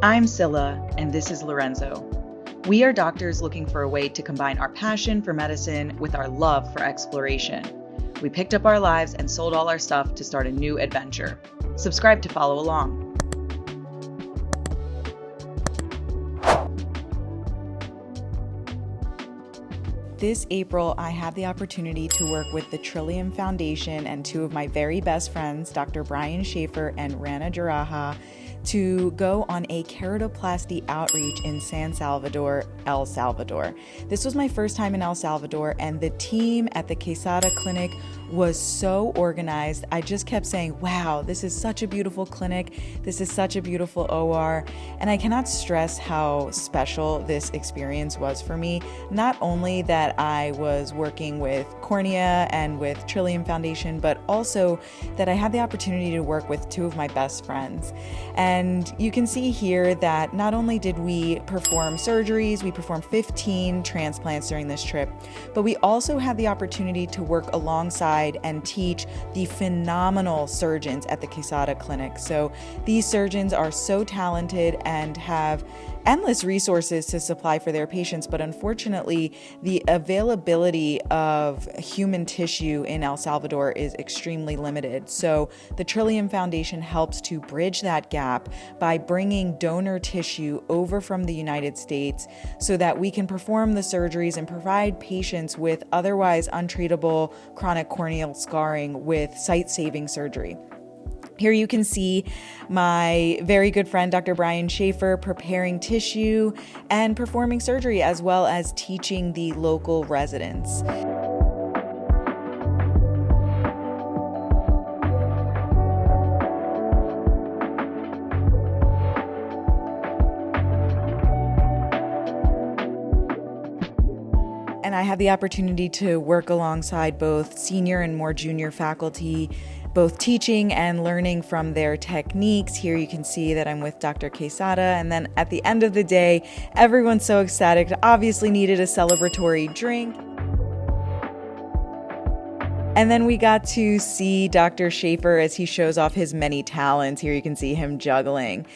I'm Sila, and this is Lorenzo. We are doctors looking for a way to combine our passion for medicine with our love for exploration. We picked up our lives and sold all our stuff to start a new adventure. Subscribe to follow along. This April, I had the opportunity to work with the Trillium Foundation and two of my very best friends, Dr. Brian Schaefer and Rana Jaraha, to go on a keratoplasty outreach in San Salvador, El Salvador. This was my first time in El Salvador, and the team at the Quesada Clinic was so organized. I just kept saying, wow, this is such a beautiful clinic. This is such a beautiful OR. And I cannot stress how special this experience was for me. Not only that I was working with Cornea and with Trillium Foundation, but also that I had the opportunity to work with two of my best friends. And you can see here that not only did we perform surgeries, we performed 15 transplants during this trip, but we also had the opportunity to work alongside and teach the phenomenal surgeons at the Quesada Clinic. So these surgeons are so talented and have endless resources to supply for their patients, but unfortunately, the availability of human tissue in El Salvador is extremely limited. So the Trillium Foundation helps to bridge that gap by bringing donor tissue over from the United States so that we can perform the surgeries and provide patients with otherwise untreatable chronic corneal scarring with sight-saving surgery. Here you can see my very good friend, Dr. Brian Schaefer, preparing tissue and performing surgery, as well as teaching the local residents. And I had the opportunity to work alongside both senior and more junior faculty, both teaching and learning from their techniques. Here you can see that I'm with Dr. Quesada. And then at the end of the day, everyone's so ecstatic, obviously needed a celebratory drink. And then we got to see Dr. Schaefer as he shows off his many talents. Here you can see him juggling.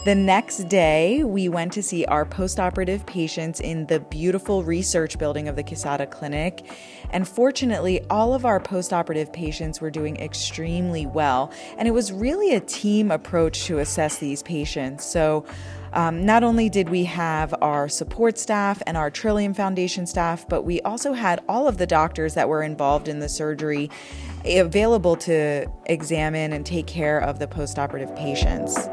The next day, we went to see our postoperative patients in the beautiful research building of the Quesada Clinic. And fortunately, all of our postoperative patients were doing extremely well. And it was really a team approach to assess these patients. So not only did we have our support staff and our Trillium Foundation staff, but we also had all of the doctors that were involved in the surgery available to examine and take care of the postoperative patients.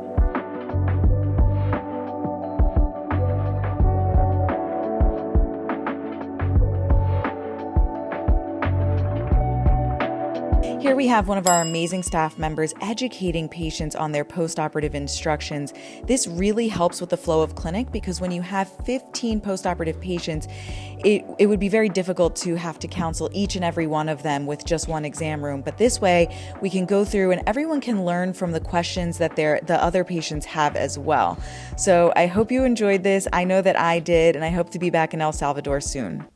Here we have one of our amazing staff members educating patients on their postoperative instructions. This really helps with the flow of clinic because when you have 15 postoperative patients, it would be very difficult to have to counsel each and every one of them with just one exam room. But this way, we can go through and everyone can learn from the questions that the other patients have as well. So I hope you enjoyed this. I know that I did, and I hope to be back in El Salvador soon.